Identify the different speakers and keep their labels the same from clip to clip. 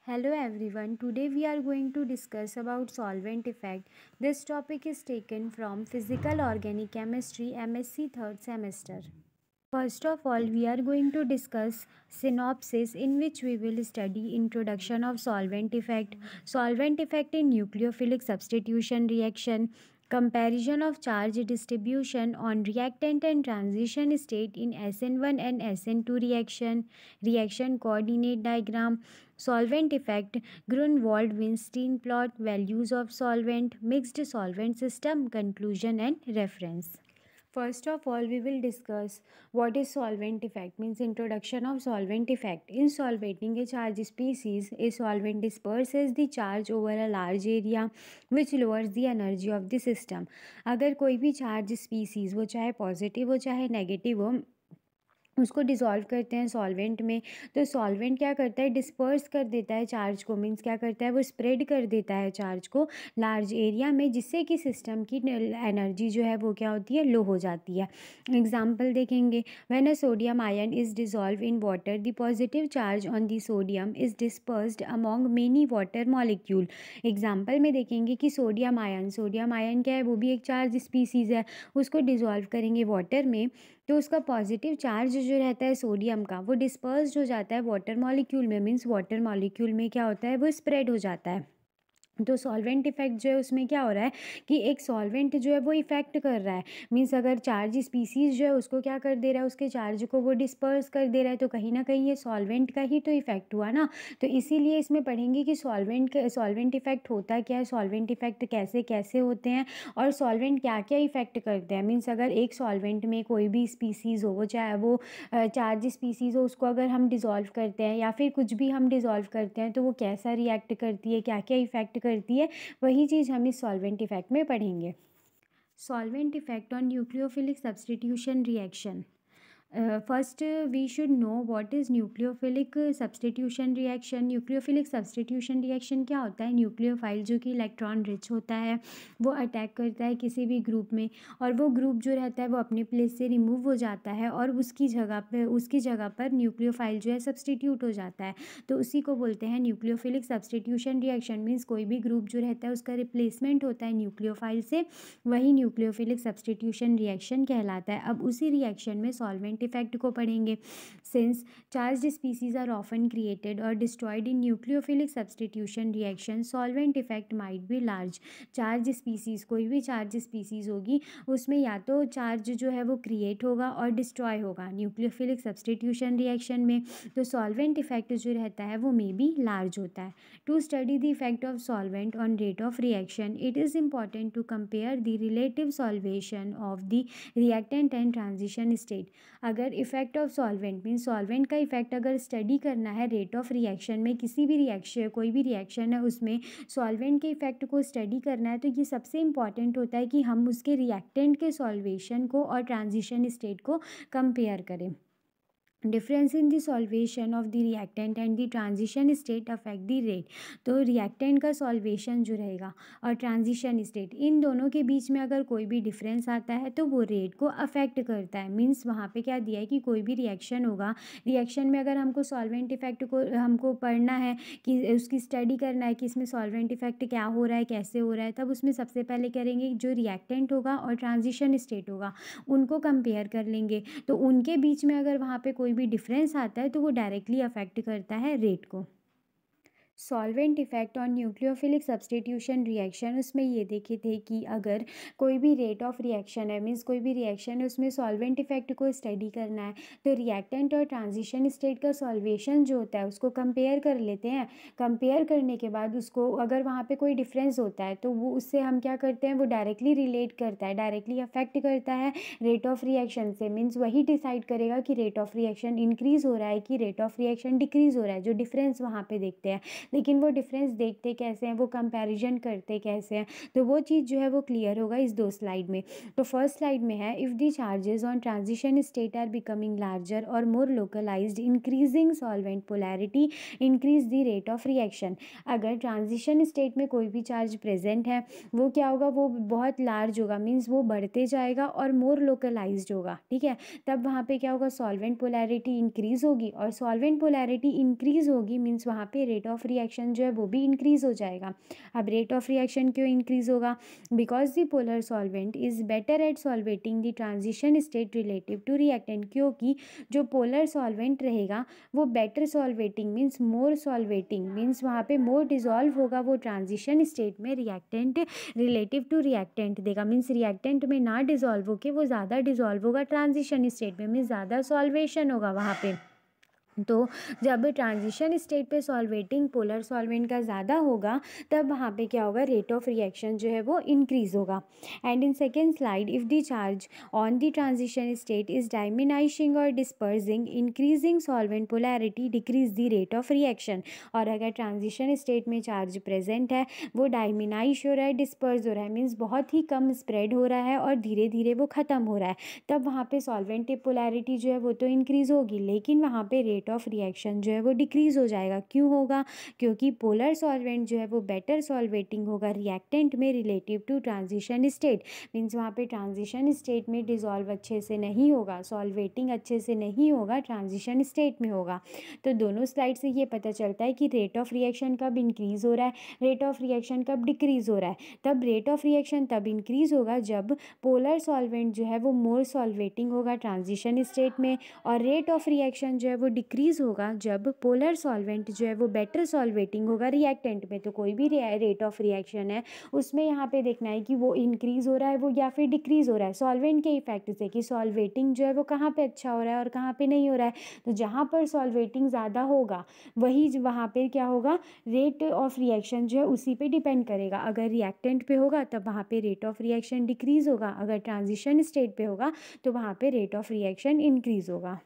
Speaker 1: Hello everyone. Today we are going to discuss about solvent effect. This topic is taken from Physical Organic Chemistry MSc 3rd semester. First of all, we are going to discuss synopsis in which we will study introduction of solvent effect in nucleophilic substitution reaction, comparison of charge distribution on reactant and transition state in SN1 and SN2 reaction coordinate diagram, solvent effect, Grunwald-Weinstein plot, values of solvent, mixed solvent system, conclusion and reference. First of all, we will discuss what is solvent effect, means introduction of solvent effect. In solvating a charged species, a solvent disperses the charge over a large area which lowers the energy of the system. अगर कोई भी charge species वो चाहे positive हो चाहे negative हो उसको dissolve करते हैं सॉल्वेंट में, तो सॉल्वेंट क्या करता है, डिस्पर्स कर देता है चार्ज को, मीन्स क्या करता है, वो स्प्रेड कर देता है चार्ज को लार्ज एरिया में, जिससे कि सिस्टम की एनर्जी जो है वो क्या होती है, लो हो जाती है. एग्जाम्पल देखेंगे, when a sodium ion is dissolve in water the positive charge on the sodium is dispersed among many water molecule. Example में देखेंगे कि सोडियम आयन क्या है, वो भी एक चार्ज स्पीसीज़ है, उसको डिज़ोल्व करेंगे वाटर में तो उसका पॉजिटिव चार्ज जो रहता है सोडियम का वो डिस्पर्स्ड हो जाता है वाटर मॉलिक्यूल में, मीन्स वाटर मॉलिक्यूल में क्या होता है, वो स्प्रेड हो जाता है. तो सॉल्वेंट इफेक्ट जो है उसमें क्या हो रहा है कि एक सॉल्वेंट जो है वो इफेक्ट कर रहा है, मीन्स अगर चार्ज स्पीसीज जो है उसको क्या कर दे रहा है, उसके चार्ज को वो डिस्पर्स कर दे रहा है, तो कहीं ना कहीं ये सॉल्वेंट का ही तो इफेक्ट हुआ ना. तो इसीलिए इसमें पढ़ेंगे कि सॉल्वेंट इफेक्ट होता क्या है, सॉल्वेंट इफेक्ट कैसे कैसे होते हैं और सॉल्वेंट क्या क्या इफेक्ट करते हैं. मीन्स अगर एक सॉल्वेंट में कोई भी स्पीसीज़ हो, चाहे वो चार्ज स्पीसीज़ हो, उसको अगर हम डिज़ोल्व करते हैं या फिर कुछ भी हम डिज़ोल्व करते हैं तो वो कैसा रिएक्ट करती है, क्या क्या इफेक्ट करती है, वही चीज़ हम इस सॉल्वेंट इफेक्ट में पढ़ेंगे. Solvent effect on nucleophilic substitution reaction. First, we should know what is nucleophilic substitution reaction. Nucleophilic substitution reaction क्या होता है, न्यूक्लियोफाइल जो कि इलेक्ट्रॉन रिच होता है वो अटैक करता है किसी भी ग्रुप में और वो ग्रुप जो रहता है वो अपने प्लेस से रिमूव हो जाता है और उसकी जगह पर न्यूक्लियोफाइल जो है सब्सटीट्यूट हो जाता है, तो उसी को बोलते हैं न्यूक्लियोफिलिक सब्सटीट्यूशन रिएक्शन. मीन्स कोई भी ग्रुप जो रहता है उसका रिप्लेसमेंट होता है न्यूक्लियोफाइल से, वही न्यूक्लियोफिलिक सब्सटीट्यूशन रिएक्शन कहलाता है. अब उसी रिएक्शन में सॉल्वेंट इफेक्ट को पढ़ेंगे. Since charged species are often created or destroyed in nucleophilic substitution reaction, solvent effect might be large. Charge species, कोई भी चार्ज स्पीसीज होगी उसमें या तो चार्ज जो है वो क्रिएट होगा और डिस्ट्रॉय होगा न्यूक्लियोफिलिक सब्सटीट्यूशन रिएक्शन में, तो सॉल्वेंट इफेक्ट जो रहता है वो मे बी लार्ज होता है. To study the effect of solvent on rate of reaction it is important to compare the relative solvation of the reactant and transition state. अगर effect of solvent mean solvent का effect अगर study करना है rate of reaction में, किसी भी reaction कोई भी रिएक्शन है उसमें सॉल्वेंट के इफेक्ट को स्टडी करना है, तो ये सबसे इंपॉर्टेंट होता है कि हम उसके रिएक्टेंट के सॉल्वेशन को और ट्रांजिशन स्टेट को कंपेयर करें. Difference in the solvation of the reactant and the transition state affect the rate. तो रिएक्टेंट का सॉल्वेशन जो रहेगा और ट्रांजिशन स्टेट, इन दोनों के बीच में अगर कोई भी डिफरेंस आता है तो वो रेट को अफेक्ट करता है. मीन्स वहाँ पे क्या दिया है कि कोई भी रिएक्शन होगा, रिएक्शन में अगर हमको सॉल्वेंट इफेक्ट को हमको पढ़ना है कि उसकी स्टडी करना है कि इसमें सॉल्वेंट इफेक्ट क्या हो रहा है, कैसे हो रहा है, तब उसमें सबसे पहले करेंगे जो रिएक्टेंट होगा और ट्रांजिशन स्टेट होगा उनको कंपेयर कर लेंगे, तो उनके बीच में अगर वहाँ पे कोई भी डिफरेंस आता है तो वो डायरेक्टली अफेक्ट करता है रेट को. Solvent effect on nucleophilic substitution reaction, उसमें ये देखे थे कि अगर कोई भी रेट ऑफ रिएक्शन है, मीन्स कोई भी रिएक्शन है उसमें सॉल्वेंट इफेक्ट को स्टडी करना है, तो रिएक्टेंट और ट्रांजिशन स्टेट का सॉल्वेशन जो होता है उसको कंपेयर कर लेते हैं. कंपेयर करने के बाद उसको अगर वहाँ पे कोई डिफरेंस होता है तो वो उससे हम क्या करते हैं, वो डायरेक्टली रिलेट करता है, डायरेक्टली अफेक्ट करता है रेट ऑफ रिएक्शन से. मीन्स वही डिसाइड करेगा कि रेट ऑफ रिएक्शन इंक्रीज़ हो रहा है कि रेट ऑफ रिएक्शन डिक्रीज़ हो रहा है, जो डिफरेंस वहाँ पे देखते हैं. लेकिन वो डिफरेंस देखते कैसे हैं, वो कंपैरिजन करते कैसे हैं, तो वो चीज़ जो है वो क्लियर होगा इस दो स्लाइड में. तो फर्स्ट स्लाइड में है, if the charges on transition state are becoming larger or more localized increasing solvent polarity increase the rate of reaction. अगर ट्रांजिशन स्टेट में कोई भी चार्ज प्रेजेंट है वो क्या होगा, वो बहुत लार्ज होगा, मीन्स वो बढ़ते जाएगा और मोर लोकलाइज्ड होगा, ठीक है. तब वहाँ पे क्या होगा, सॉल्वेंट पोलैरिटी इंक्रीज होगी और सॉल्वेंट पोलैरिटी इंक्रीज होगी मीन्स वहाँ पे रेट ऑफ रिएक्शन जो है वो भी इंक्रीज़ हो जाएगा। अब रेट ऑफ रिएक्शन क्यों इंक्रीज़ होगा? Because the polar solvent is better at solvating the transition state relative to reactant, क्योंकि जो पोलर सॉल्वेंट रहेगा वो better solvating means more solvating means वहाँ पे मोर डिजॉल्व होगा वो ट्रांजिशन स्टेट में रिएक्टेंट रिलेटिव टू रिएक्टेंट देगा। मीन्स रिएक्टेंट में ना डिजॉल्व होके वो ज़्यादा डिजॉल्व होगा ट्रांजिशन स्टेट में, मीन्स ज़्यादा सॉल्वेशन होगा वहाँ पे। तो जब ट्रांजिशन स्टेट पे सॉल्वेटिंग पोलर सॉल्वेंट का ज़्यादा होगा तब वहाँ पे क्या होगा, रेट ऑफ रिएक्शन जो है वो इंक्रीज़ होगा। And in second slide, if the charge on the transition state is diminishing or dispersing, increasing solvent polarity decrease the rate of reaction. और अगर ट्रांजिशन स्टेट में चार्ज प्रेजेंट है, वो डायमिनाइश हो रहा है, डिस्पर्स हो रहा है, मीन्स बहुत ही कम स्प्रेड हो रहा है और धीरे धीरे वो ख़त्म हो रहा है, तब वहाँ पे सॉल्वेंट पोलैरिटी जो है वो तो इंक्रीज़ होगी, लेकिन वहाँ पे रेट ऑफ रिएक्शन जो है वो डिक्रीज़ हो जाएगा। क्यों होगा? क्योंकि पोलर सॉल्वेंट जो है वो बेटर सॉल्वेटिंग होगा रिएक्टेंट में relative to transition state. Means वहाँ पे ट्रांजिशन स्टेट में डिजॉल्व अच्छे से नहीं होगा, सॉल्वेटिंग अच्छे से नहीं होगा, ट्रांजिशन स्टेट में होगा। तो दोनों स्लाइड से ये पता चलता है कि रेट ऑफ रिएक्शन कब इंक्रीज़ हो रहा है, रेट ऑफ रिएक्शन कब डिक्रीज़ हो रहा है। तब रेट ऑफ रिएक्शन तब इंक्रीज़ होगा जब पोलर सॉल्वेंट जो है वो मोर सॉल्वेटिंग होगा ट्रांजिशन स्टेट में, और रेट ऑफ रिएक्शन जो है वो डिक्रीज़ होगा जब पोलर सॉल्वेंट जो है वो बेटर सॉल्वेटिंग होगा रिएक्टेंट में। तो कोई भी रेट ऑफ रिएक्शन है उसमें यहाँ पे देखना है कि वो इंक्रीज़ हो रहा है वो या फिर डिक्रीज़ हो रहा है सॉल्वेंट के इफेक्ट से, कि सॉल्वेटिंग जो है वो कहाँ पे अच्छा हो रहा है और कहाँ पे नहीं हो रहा है। तो जहाँ पर सॉल्वेटिंग ज़्यादा होगा वही वहाँ पे क्या होगा, रेट ऑफ रिएक्शन जो है उसी पे डिपेंड करेगा। अगर रिएक्टेंट पे होगा तब वहाँ पे रेट ऑफ रिएक्शन डिक्रीज़ होगा, अगर ट्रांजिशन स्टेट पे होगा तो वहाँ पे रेट ऑफ रिएक्शन इंक्रीज़ होगा।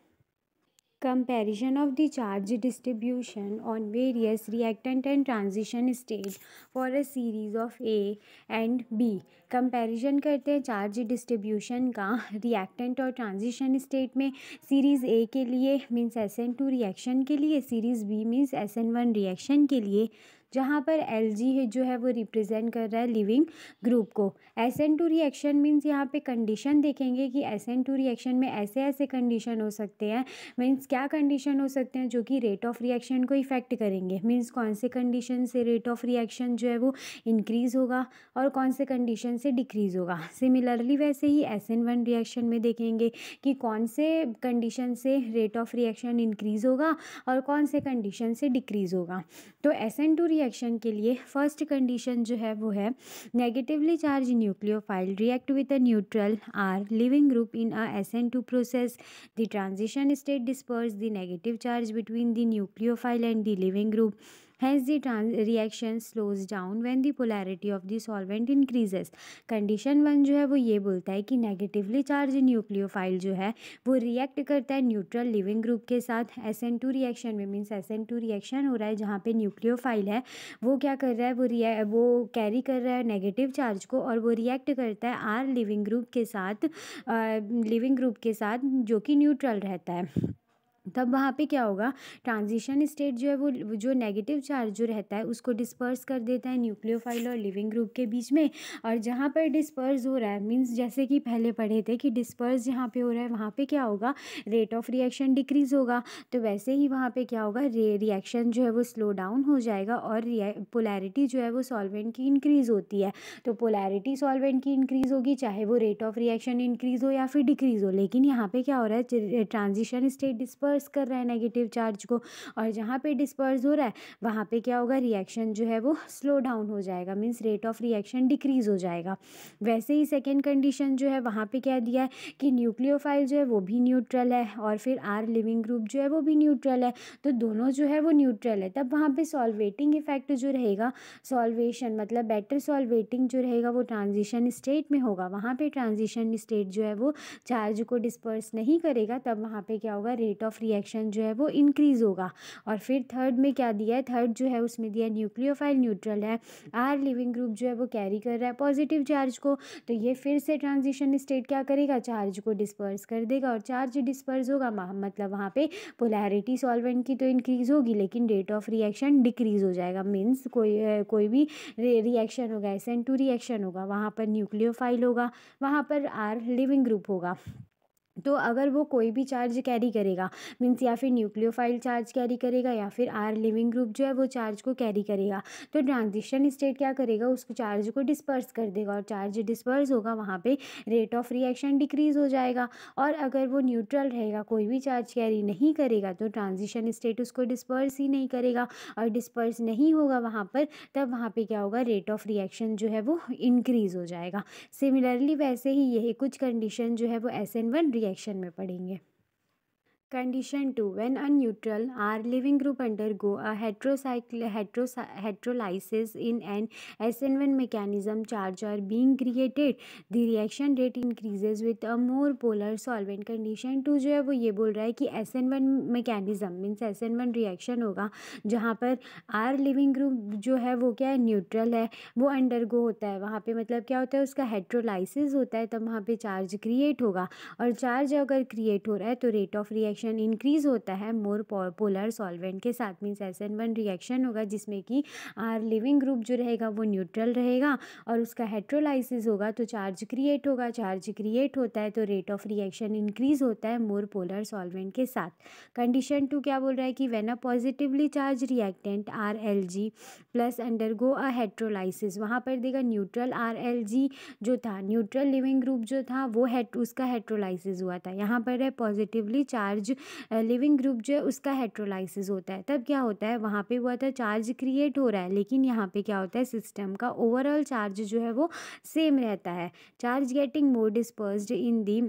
Speaker 1: Comparison of the charge distribution on various reactant and transition stage for a series of A and B. Comparison करते हैं चार्ज डिस्ट्रीब्यूशन का रिएक्टेंट और ट्रांजिशन स्टेट में। सीरीज़ ए के लिए मीन्स SN2 रिएक्शन के लिए, series B means SN1 reaction के लिए, जहाँ पर Lg जो है वो रिप्रेजेंट कर रहा है लिविंग ग्रुप को। SN2 रिएक्शन मीन्स यहाँ पे कंडीशन देखेंगे कि SN2 रिएक्शन में ऐसे ऐसे कंडीशन हो सकते हैं, मीन्स क्या कंडीशन हो सकते हैं जो कि रेट ऑफ रिएक्शन को इफ़ेक्ट करेंगे, मीन्स कौन से कंडीशन से रेट ऑफ रिएक्शन जो है वो इंक्रीज़ होगा और कौन से कंडीशन से डिक्रीज़ होगा। सिमिलरली वैसे ही SN1 रिएक्शन में देखेंगे कि कौन से कंडीशन से रेट ऑफ रिएक्शन इंक्रीज़ होगा और कौन से कंडीशन से डिक्रीज़ होगा। तो SN2 रिएक्शन के लिए फर्स्ट कंडीशन जो है वो है negatively charge nucleophile react with a neutral or leaving group in a SN2 process, the transition state disperse the negative charge between the nucleophile and the living group. Hence, the reaction slows down when the polarity of the solvent increases. Condition 1 जो है वो ये बोलता है कि negatively charge nucleophile जो है वो रिएक्ट करता है न्यूट्रल लिविंग ग्रुप के साथ SN2 रिएक्शन में। मीन्स SN2 रिएक्शन हो रहा है जहाँ पे न्यूक्लियोफाइल है वो क्या कर रहा है, वो कैरी कर रहा है नेगेटिव चार्ज को और वो रिएक्ट करता है आर लिविंग ग्रुप के साथ जो कि न्यूट्रल रहता है। तब वहाँ पे क्या होगा, ट्रांजिशन स्टेट जो है वो जो नेगेटिव चार्ज जो रहता है उसको डिस्पर्स कर देता है न्यूक्लियोफाइल और लिविंग ग्रुप के बीच में। और जहाँ पर डिस्पर्स हो रहा है मीन्स जैसे कि पहले पढ़े थे कि डिस्पर्स जहाँ पे हो रहा है वहाँ पे क्या होगा, रेट ऑफ रिएक्शन डिक्रीज़ होगा। तो वैसे ही वहाँ पे क्या होगा, रिएक्शन जो है वो स्लो डाउन हो जाएगा और पोलैरिटी जो है वो सॉल्वेंट की इंक्रीज़ होती है। तो पोलैरिटी सॉल्वेंट की इंक्रीज़ होगी चाहे वो रेट ऑफ रिएक्शन इंक्रीज़ हो या फिर डिक्रीज़ हो, लेकिन यहाँ पे क्या हो रहा है, ट्रांजिशन स्टेट डिस्पर्स कर रहा है नेगेटिव चार्ज को, और जहाँ पे डिस्पर्स हो रहा है वहाँ पे क्या होगा, रिएक्शन जो है वो स्लो डाउन हो जाएगा, means rate of reaction decrease हो जाएगा। वैसे ही सेकेंड कंडीशन जो है वहाँ पे क्या दिया है कि न्यूक्लियोफाइल जो है वो भी न्यूट्रल है और फिर आर लिविंग ग्रुप जो है वो भी न्यूट्रल है, तो दोनों जो है वो न्यूट्रल है। तब वहाँ पे सॉल्वेटिंग इफेक्ट जो रहेगा, सॉल्वेशन मतलब बेटर सॉल्वेटिंग जो रहेगा वो ट्रांजिशन स्टेट में होगा। वहाँ पे ट्रांजिशन स्टेट जो है वो चार्ज को डिस्पर्स नहीं करेगा, तब वहाँ पे क्या होगा, रेट ऑफ रिएक्शन जो है वो इंक्रीज़ होगा। और फिर थर्ड में क्या दिया है, थर्ड जो है उसमें दिया न्यूक्लियोफाइल न्यूट्रल है, आर लिविंग ग्रुप जो है वो कैरी कर रहा है पॉजिटिव चार्ज को, तो ये फिर से ट्रांजिशन स्टेट क्या करेगा, चार्ज को डिस्पर्स कर देगा। और चार्ज डिस्पर्स होगा मतलब वहाँ पे पोलैरिटी सॉल्वेंट की तो इंक्रीज़ होगी लेकिन रेट ऑफ रिएक्शन डिक्रीज़ हो जाएगा। मीन्स कोई भी रिएक्शन होगा, SN2 रिएक्शन होगा, वहाँ पर न्यूक्लियोफाइल होगा, वहाँ पर आर लिविंग ग्रुप होगा। तो अगर वो कोई भी चार्ज कैरी करेगा, मीन्स या फिर न्यूक्लियोफाइल चार्ज कैरी करेगा या फिर आर लिविंग ग्रुप जो है वो चार्ज को कैरी करेगा, तो ट्रांजिशन स्टेट क्या करेगा, उस चार्ज को डिस्पर्स कर देगा, और चार्ज डिस्पर्स होगा वहाँ पे रेट ऑफ रिएक्शन डिक्रीज हो जाएगा। और अगर वो न्यूट्रल रहेगा, कोई भी चार्ज कैरी नहीं करेगा, तो ट्रांजिशन स्टेट उसको डिस्पर्स ही नहीं करेगा, और डिस्पर्स नहीं होगा वहाँ पर, तब वहाँ पे क्या होगा, रेट ऑफ रिएक्शन जो है वो इंक्रीज हो जाएगा। सिमिलरली वैसे ही यही कुछ कंडीशन जो है वो SN1 रिएक्शन में पढ़ेंगे। Condition 2. When a neutral R living group undergo a heterolysis in an SN1 mechanism, charge are being created. The reaction rate increases with a more polar solvent. Condition 2 जो है वो ये बोल रहा है कि SN1 mechanism means SN1 reaction होगा जहाँ पर R लिविंग ग्रुप जो है वो क्या है, न्यूट्रल है, वो अंडरगो होता है वहाँ पे, मतलब क्या होता है, उसका हेट्रोलाइसिस होता है, तब वहाँ पे चार्ज क्रिएट होगा, और चार्ज अगर क्रिएट हो रहा है तो रेट ऑफ रिएक्शन इंक्रीज होता है मोर पोलर सॉल्वेंट के साथ, मीन्स SN1 रिएक्शन होगा जिसमें कि आर लिविंग ग्रुप जो रहेगा वो न्यूट्रल रहेगा और उसका हेट्रोलाइसिस होगा, तो चार्ज क्रिएट होगा, चार्ज क्रिएट होता है तो रेट ऑफ रिएक्शन इंक्रीज होता है मोर पोलर सॉल्वेंट के साथ। कंडीशन 2 क्या बोल रहा है कि when a positively charge reactant RLG plus undergo a heterolysis, वहाँ पर देगा न्यूट्रल RLG जो था, न्यूट्रल लिविंग ग्रुप जो था वो उसका हेट्रोलाइसिस हुआ था, यहाँ पर है पॉजिटिवली चार्ज लिविंग ग्रुप जो है उसका हेट्रोलाइसिस होता है, तब क्या होता है, वहाँ पे हुआ था चार्ज क्रिएट हो रहा है, लेकिन यहाँ पे क्या होता है, सिस्टम का ओवरऑल चार्ज जो है वो सेम रहता है, charge getting more dispersed in the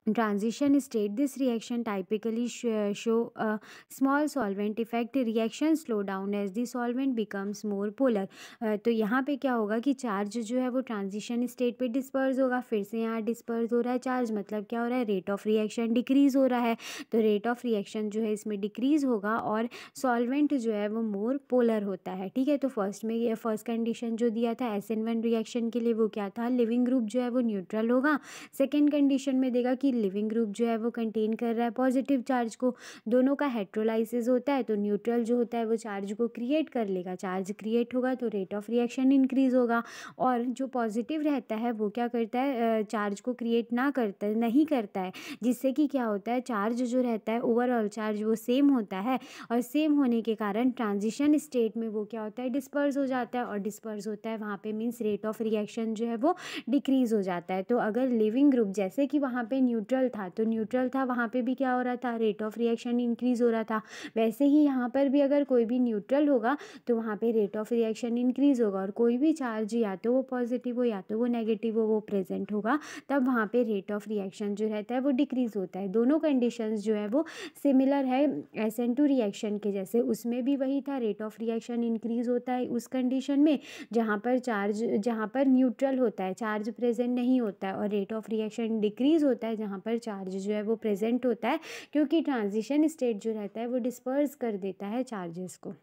Speaker 1: transition state. This reaction typically show a small solvent effect. Reaction slow down as the solvent becomes more polar. तो यहाँ पे क्या होगा कि चार्ज जो है वो ट्रांजिशन स्टेट पे डिस्पर्स होगा, फिर से यहाँ डिस्पर्स हो रहा है चार्ज, मतलब क्या हो रहा है, रेट ऑफ रिएक्शन डिक्रीज हो रहा है, तो रेट ऑफ रिएक्शन जो है इसमें डिक्रीज होगा और सॉल्वेंट जो है वो मोर पोलर होता है। ठीक है, तो फर्स्ट कंडीशन जो दिया था SN1 रिएक्शन के लिए वो क्या था, लिविंग ग्रुप जो है वो न्यूट्रल होगा। सेकेंड कंडीशन में देगा कि लिविंग ग्रुप जो है वो कंटेन कर रहा है पॉजिटिव चार्ज को, दोनों का हेट्रोलाइसिस होता है, तो न्यूट्रल जो होता है वो चार्ज को क्रिएट कर लेगा, चार्ज क्रिएट होगा तो रेट ऑफ रिएक्शन इंक्रीज होगा, और जो पॉजिटिव रहता है वो क्या करता है, चार्ज को क्रिएट नहीं करता है, जिससे कि क्या होता है, चार्ज जो रहता है ओवरऑल चार्ज वो सेम होता है, और सेम होने के कारण ट्रांजिशन स्टेट में वो क्या होता है, डिस्पर्स हो जाता है, और डिस्पर्स होता है वहाँ पे मीन्स रेट ऑफ रिएक्शन जो है वो डिक्रीज हो जाता है। तो अगर लिविंग ग्रुप जैसे कि वहाँ पे न्यूट्रल था, तो न्यूट्रल था वहाँ पे भी क्या हो रहा था, रेट ऑफ रिएक्शन इंक्रीज हो रहा था, वैसे ही यहाँ पर भी अगर कोई भी न्यूट्रल होगा तो वहाँ पे रेट ऑफ रिएक्शन इंक्रीज होगा, और कोई भी चार्ज या तो वो पॉजिटिव हो या तो वो नेगेटिव हो वो प्रेजेंट होगा, तब वहाँ पे रेट ऑफ रिएक्शन जो रहता है वो डिक्रीज होता है। दोनों कंडीशंस जो है वो सिमिलर है SN2 रिएक्शन के जैसे, उसमें भी वही था, रेट ऑफ रिएक्शन इंक्रीज होता है उस कंडीशन में जहाँ पर न्यूट्रल होता है, चार्ज प्रेजेंट नहीं होता है, और रेट ऑफ रिएक्शन डिक्रीज होता है जहाँ पर चार्ज जो है वो प्रेजेंट होता है, क्योंकि ट्रांजिशन स्टेट जो रहता है वो डिस्पर्स कर देता है चार्जेस को।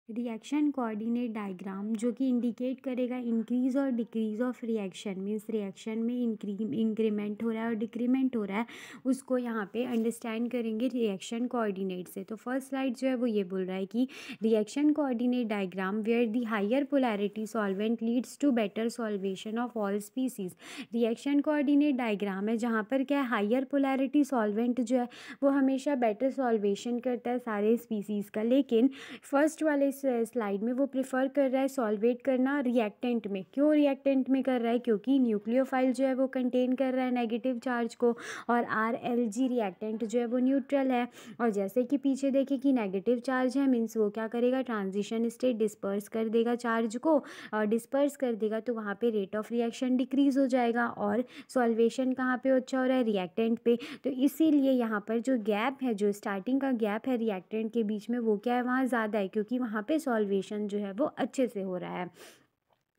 Speaker 1: रिएक्शन कोऑर्डिनेट डायग्राम जो कि इंडिकेट करेगा इंक्रीज और decrease of reaction, means reaction में इंक्रीमेंट हो रहा है और डिक्रीमेंट हो रहा है, उसको यहाँ पे अंडरस्टैंड करेंगे रिएक्शन कोऑर्डिनेट से। तो फर्स्ट स्लाइड जो है वो ये बोल रहा है कि reaction coordinate diagram where the higher polarity solvent leads to better solvation of all species. Reaction coordinate diagram है जहाँ पर क्या है, हायर पोलैरिटी सॉल्वेंट जो है वो हमेशा बेटर सॉल्वेशन करता है सारे स्पीसीज़ का, लेकिन फर्स्ट वाले स्लाइड में वो प्रेफर कर रहा है सॉल्वेट करना रिएक्टेंट में। क्यों रिएक्टेंट में कर रहा है, क्योंकि न्यूक्लियोफाइल जो है वो कंटेन कर रहा है नेगेटिव चार्ज को, और RLG रिएक्टेंट जो है वो न्यूट्रल है, और जैसे कि पीछे देखे कि नेगेटिव चार्ज है मीन्स वो क्या करेगा, ट्रांजिशन स्टेट डिस्पर्स कर देगा चार्ज को, और डिस्पर्स कर देगा तो वहाँ पे रेट ऑफ रिएक्शन डिक्रीज हो जाएगा, और सॉल्वेशन कहाँ पे अच्छा हो रहा है, रिएक्टेंट पे। तो इसीलिए यहाँ पर जो गैप है, जो स्टार्टिंग का गैप है रिएक्टेंट के बीच में, वो क्या है, वहाँ ज़्यादा है, क्योंकि वहाँ पे सॉल्वेशन जो है वो अच्छे से हो रहा है,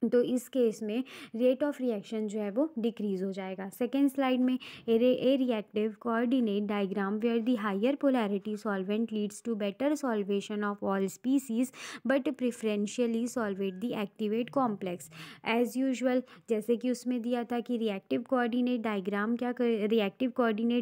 Speaker 1: तो इस केस में रेट ऑफ रिएक्शन जो है वो डिक्रीज हो जाएगा। सेकेंड स्लाइड में a reactive coordinate diagram where the higher polarity solvent leads to better solvation of all species but preferentially solvate the activate complex as usual. जैसे कि उसमें दिया था कि रिएक्टिव कोऑर्डिनेट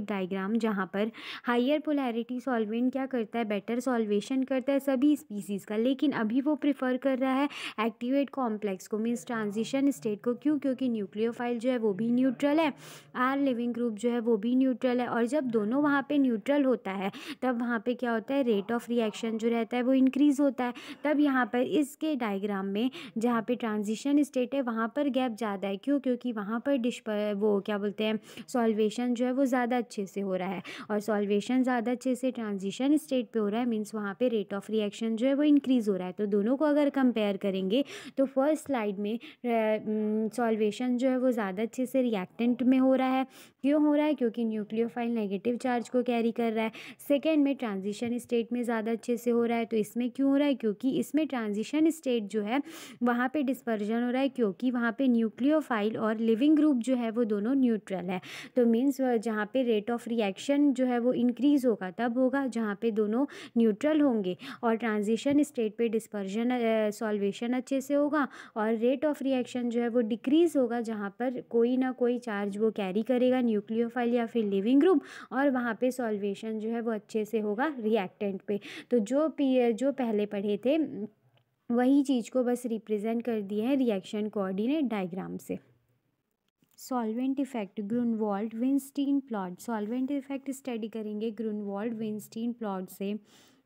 Speaker 1: डायग्राम जहाँ पर हायर पोलैरिटी सॉल्वेंट क्या करता है, बेटर सॉल्वेशन करता है सभी स्पीसीज़ का, लेकिन अभी वो प्रिफर कर रहा है एक्टिवेट कॉम्प्लेक्स को, मीन्स ट्रांजिशन स्टेट को। क्यों? क्योंकि न्यूक्लियोफाइल जो है वो भी न्यूट्रल है, आर लिविंग ग्रुप जो है वो भी न्यूट्रल है, और जब दोनों वहाँ पे न्यूट्रल होता है तब वहाँ पे क्या होता है, रेट ऑफ रिएक्शन जो रहता है वो इंक्रीज़ होता है। तब यहाँ पर इसके डायग्राम में जहाँ पे ट्रांजिशन स्टेट है वहाँ पर गैप ज़्यादा है। क्यों? क्योंकि वहाँ पर वो क्या बोलते हैं, सॉल्वेशन जो है वो ज़्यादा अच्छे से हो रहा है, और सॉल्वेशन ज़्यादा अच्छे से ट्रांजिशन स्टेट पे हो रहा है, मीन्स वहाँ पे रेट ऑफ रिएक्शन जो है वो इंक्रीज़ हो रहा है। तो दोनों को अगर कंपेयर करेंगे तो फर्स्ट स्लाइड में सॉल्वेशन जो है वो ज़्यादा अच्छे से रिएक्टेंट में हो रहा है। क्यों हो रहा है? क्योंकि न्यूक्लियोफाइल नेगेटिव चार्ज को कैरी कर रहा है। सेकेंड में ट्रांजिशन स्टेट में ज़्यादा अच्छे से हो रहा है। तो इसमें क्यों हो रहा है? क्योंकि इसमें ट्रांजिशन स्टेट जो है वहाँ पे डिस्पर्जन हो रहा है, क्योंकि वहाँ पे न्यूक्लियोफाइल और लिविंग ग्रुप जो है वो दोनों न्यूट्रल है। तो मीन्स जहाँ पे रेट ऑफ रिएक्शन जो है वो इंक्रीज़ होगा तब होगा जहाँ पे दोनों न्यूट्रल होंगे, और ट्रांजिशन स्टेट पे डिस्पर्जन सॉल्वेशन अच्छे से होगा, और रेट ऑफ रिएक्शन जो है वो डिक्रीज़ होगा जहाँ पर कोई ना कोई चार्ज वो कैरी करेगा, न्यूक्लियोफाइल या फिर लिविंग ग्रुप, और वहाँ पे सॉल्वेशन जो है वो अच्छे से होगा रिएक्टेंट पे। तो जो पहले पढ़े थे वही चीज़ को बस रिप्रेजेंट कर दिए हैं रिएक्शन कोऑर्डिनेट डायग्राम से। Solvent effect, Grunwald Winstein plot. Solvent effect study करेंगे ग्रुनवाल्ड विंस्टीन प्लॉट से।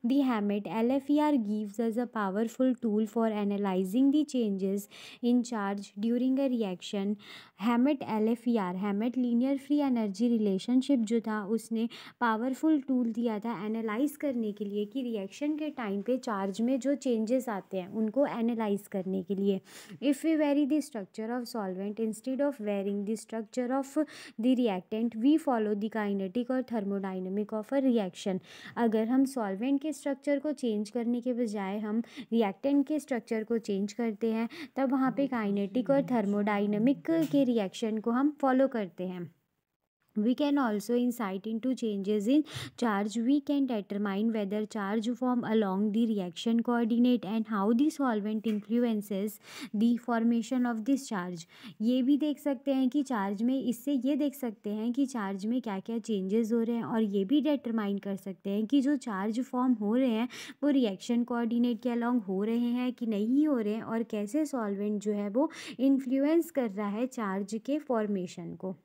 Speaker 1: The Hammett LFER gives us a powerful tool for analyzing the changes in charge during a reaction. Hammett LFER, Hammett linear free energy relationship जो था उसने powerful tool दिया था analyse करने के लिए कि रिएक्शन के टाइम पे चार्ज में जो चेंजेस आते हैं उनको एनालाइज करने के लिए। If we vary the structure of solvent instead of varying the structure of the reactant we follow the kinetic और थर्मोडाइनमिक ऑफ अ रिएक्शन। अगर हम सॉल्वेंट के स्ट्रक्चर को चेंज करने के बजाय हम रिएक्टेंट के स्ट्रक्चर को चेंज करते हैं तब वहाँ पे काइनेटिक और थर्मोडाइनमिक के रिएक्शन को हम फॉलो करते हैं। We can also insight into changes in charge. We can determine whether charge form along the reaction coordinate and how the solvent influences the formation of this charge. ये भी देख सकते हैं कि चार्ज में, इससे ये देख सकते हैं कि चार्ज में क्या क्या चेंजेस हो रहे हैं, और ये भी डिटरमाइन कर सकते हैं कि जो चार्ज फॉर्म हो रहे हैं वो रिएक्शन कोऑर्डिनेट के अलॉन्ग हो रहे हैं कि नहीं हो रहे हैं, और कैसे सॉल्वेंट जो है वो इन्फ्लुएंस कर रहा है चार्ज के फॉर्मेशन को।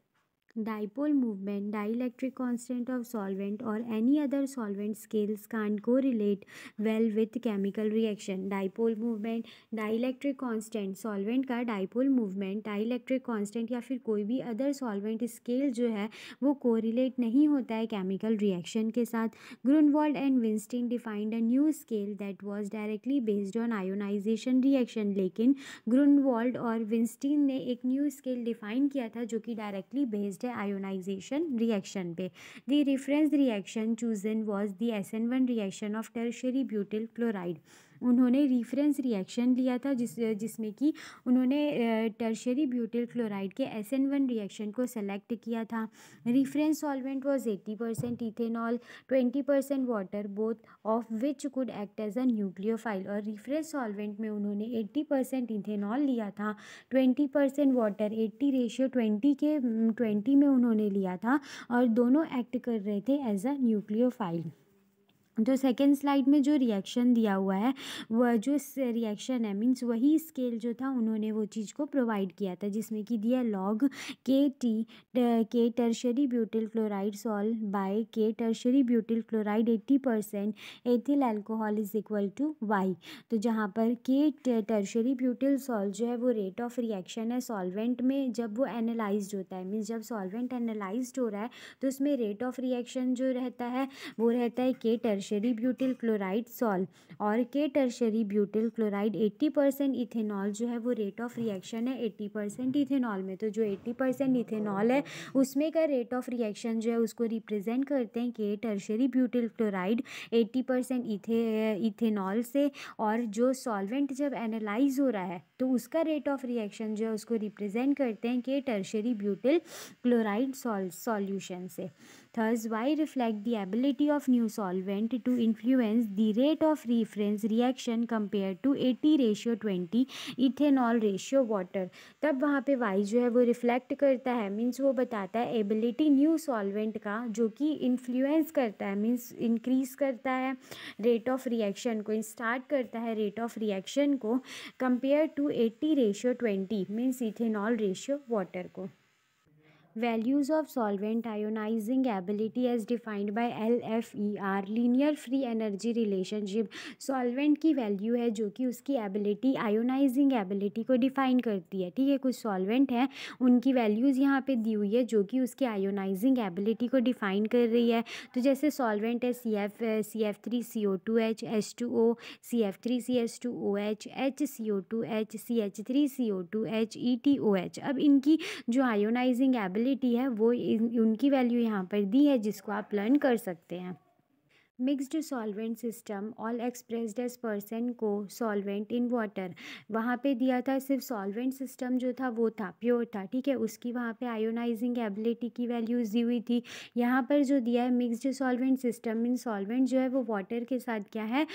Speaker 1: Dipole movement, dielectric constant of solvent or any other solvent scales can't correlate well with chemical reaction. Dipole movement, dielectric constant, solvent का dipole movement, dielectric constant या फिर कोई भी other solvent scale जो है वो correlate नहीं होता है chemical reaction के साथ. Grunwald and Weinstein defined a new scale that was directly based on ionization reaction. लेकिन Grunwald और Weinstein ने एक new scale define किया था जो कि directly based आयोनाइजेशन रिएक्शन पे। The reference reaction chosen was the SN1 reaction of tertiary butyl chloride. उन्होंने रेफरेंस रिएक्शन लिया था जिसमें कि उन्होंने टर्शियरी ब्यूटिल क्लोराइड के SN1 रिएक्शन को सेलेक्ट किया था। Reference solvent was 80% ethanol, 20% water, both of which could act as a nucleophile. और रेफरेंस सॉल्वेंट में उन्होंने 80% इथेनॉल लिया था, 20% वाटर, 80:20 में उन्होंने लिया था, और दोनों एक्ट कर रहे थे एज अ न्यूक्लियोफाइल। जो सेकेंड स्लाइड में जो रिएक्शन दिया हुआ है वह जो रिएक्शन है मीन्स वही स्केल जो था उन्होंने वो चीज़ को प्रोवाइड किया था, जिसमें कि दिया log k tertiary butyl chloride sol by k tertiary butyl chloride 80%, ethyl alcohol is equal to Y. तो जहाँ पर के टर्शियरी ब्यूटिल सॉल जो है वो रेट ऑफ रिएक्शन है सॉल्वेंट में जब वो एनालाइज्ड होता है, मीन्स जब सॉल्वेंट एनालाइज्ड हो रहा है तो उसमें रेट ऑफ रिएक्शन जो रहता है वो रहता है के टर्शियरी ब्यूटिल क्लोराइड सॉल, और के टर्शियरी ब्यूटिल क्लोराइड 80% इथेनॉल जो है वो रेट ऑफ रिएक्शन है 80% इथेनॉल में। तो जो 80% इथेनॉल है उसमें का रेट ऑफ रिएक्शन जो है उसको रिप्रेजेंट करते हैं के टर्शियरी ब्यूटिल क्लोराइड 80% इथेनॉल से, और जो सॉल्वेंट जब एनालाइज हो रहा है तो उसका रेट ऑफ रिएक्शन जो है उसको रिप्रेजेंट करते हैं के टर्शियरी ब्यूटिल क्लोराइड सॉल्यूशन से। Thus, why reflect the ability of new solvent to influence the rate of reference reaction compared to 80:20 ethanol ratio water. तब वहाँ पे वाई जो है वो रिफ्लेक्ट करता है, मीन्स वो बताता है एबिलिटी न्यू सॉल्वेंट का, जो कि इन्फ्लुएंस करता है, मीन्स इंक्रीज करता है रेट ऑफ रिएक्शन को, स्टार्ट करता है रेट ऑफ रिएक्शन को compare to 80:20 means ethanol ratio water को। Values of solvent ionizing ability as defined by LFER linear free energy relationship। Solvent की वैल्यू है जो कि उसकी एबिलिटी, आयोनाइजिंग एबिलिटी को डिफाइन करती है। ठीक है, कुछ सॉल्वेंट हैं उनकी वैल्यूज़ यहाँ पे दी हुई है जो कि उसकी आयोनाइजिंग एबिलिटी को डिफाइन कर रही है। तो जैसे सॉल्वेंट है CF3CO2H H2O, CF3CH2OH, HCO2H, CH3CO2H, ETOH। अब इनकी जो आयोनाइजिंग एबिलिटी है वो उनकी वैल्यू यहाँ पर दी है जिसको आप लर्न कर सकते हैं। Mixed solvent system all expressed as percent cosolvent in water. वहाँ पे दिया था सिर्फ सॉल्वेंट सिस्टम जो था वो था प्योर था। ठीक है, उसकी वहाँ पे आयोनाइजिंग एबिलिटी की वैल्यूज़ दी हुई थी। यहाँ पर जो दिया है mixed solvent system, means solvent जो है वो वाटर के साथ क्या है,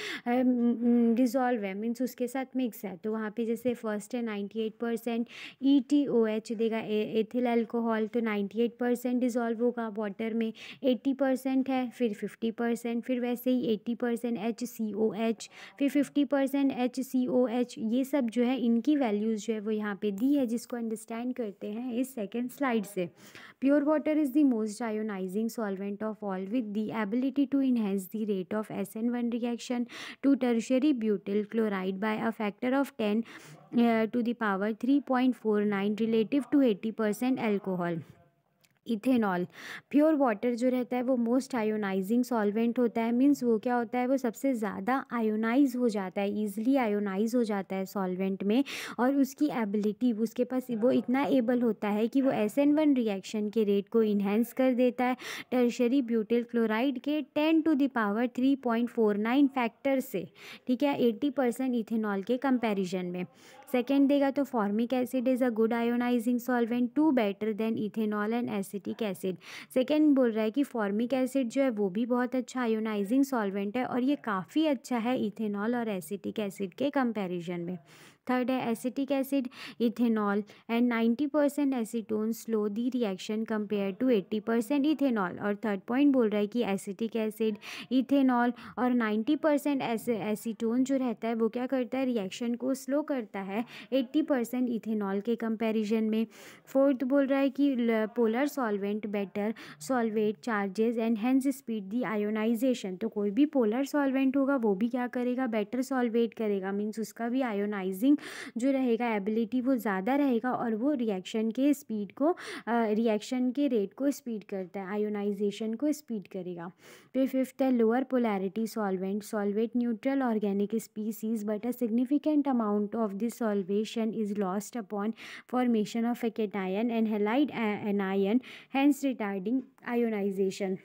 Speaker 1: डिज़ोल्व है, मीन्स उसके साथ मिक्स है। तो वहाँ पे जैसे फर्स्ट है 98%, ETOH देगा एथिल अल्कोहल, तो 98% डिज़ोल्व होगा वाटर में। 80% है, फिर 50%, फिर वैसे ही 80% HCOH, फिर 50% HCOH। ये सब जो है इनकी वैल्यूज़ जो है वो यहाँ पे दी है, जिसको अंडरस्टैंड करते हैं इस सेकेंड स्लाइड से। Pure water is the most ionising solvent of all with the ability to enhance the rate of SN1 reaction to tertiary butyl chloride by a factor of 10 to the power 3.49 relative to 80% alcohol. Ethanol, pure water जो रहता है वो most ionising solvent होता है, means वो क्या होता है, वो सबसे ज़्यादा आयोनाइज हो जाता है, ईजिली आयोनाइज हो जाता है सॉल्वेंट में। और उसकी एबिलिटी, उसके पास वो इतना एबल होता है कि वो SN1 रिएक्शन के रेट को इन्हेंस कर देता है टर्शरी ब्यूटिल क्लोराइड के 10 to the power 3.49 फैक्टर से। ठीक है, 80% इथेनॉल के कंपैरिजन में। सेकेंड देगा तो formic acid is a good ionising solvent to better than ethanol and acetic acid. Second बोल रहा है कि फॉर्मिक एसिड जो है वो भी बहुत अच्छा आयोनाइजिंग सॉल्वेंट है और ये काफ़ी अच्छा है इथेनॉल और एसिटिक एसिड के कंपैरिजन में। थर्ड है acetic acid, ethanol and 90% acetone slow the reaction compare to 80% ethanol. और थर्ड पॉइंट बोल रहा है कि एसिटिक एसिड, इथेनॉल और 90% एसीटोन जो रहता है वो क्या करता है, रिएक्शन को स्लो करता है 80% इथेनॉल के कंपैरिजन में। फोर्थ बोल रहा है कि polar solvent better solvate charges and hence speed the ionisation. तो कोई भी पोलर सॉल्वेंट होगा वो भी क्या करेगा, बेटर सॉल्वेट करेगा, मीन्स उसका भी आयोनाइजिंग जो रहेगा एबिलिटी वो ज़्यादा रहेगा और वो रिएक्शन के स्पीड को, रिएक्शन के रेट को स्पीड करता है, आयोनाइजेशन को स्पीड करेगा। फिर फिफ्थ है lower polarity solvent solvate neutral organic species but a significant amount of this solvation is lost upon formation of a cation and halide anion, hence retarding ionization।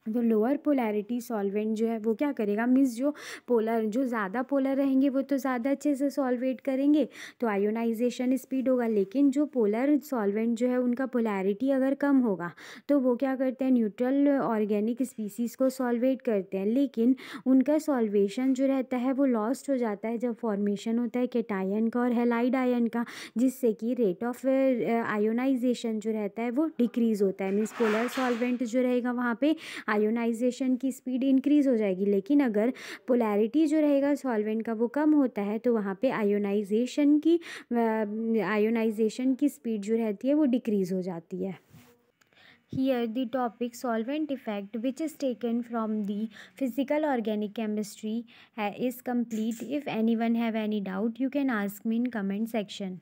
Speaker 1: तो lower polarity solvent जो है वो क्या करेगा, means जो polar, जो ज़्यादा polar रहेंगे वो तो ज़्यादा अच्छे से सॉल्वेट करेंगे तो आयोनाइजेशन स्पीड होगा। लेकिन जो पोलर सॉल्वेंट जो है उनका पोलैरिटी अगर कम होगा तो वो क्या करते हैं, न्यूट्रल ऑर्गेनिक स्पीसीज़ को सॉल्वेट करते हैं, लेकिन उनका सॉल्वेशन जो रहता है वो लॉस्ट हो जाता है जब फॉर्मेशन होता है केटायन का और हेलाइड आयन का, जिससे कि रेट ऑफ आयोनाइजेशन जो रहता है वो डिक्रीज़ होता है। मीन्स पोलर सॉल्वेंट जो रहेगा वहाँ पे आयोनाइजेशन की स्पीड इंक्रीज़ हो जाएगी, लेकिन अगर पोलैरिटी जो रहेगा सॉल्वेंट का वो कम होता है तो वहाँ पे आयोनाइजेशन की स्पीड जो रहती है वो डिक्रीज़ हो जाती है। Here the topic solvent effect, which is taken from the physical organic chemistry, is complete. If anyone have any doubt, you can ask me in comment section.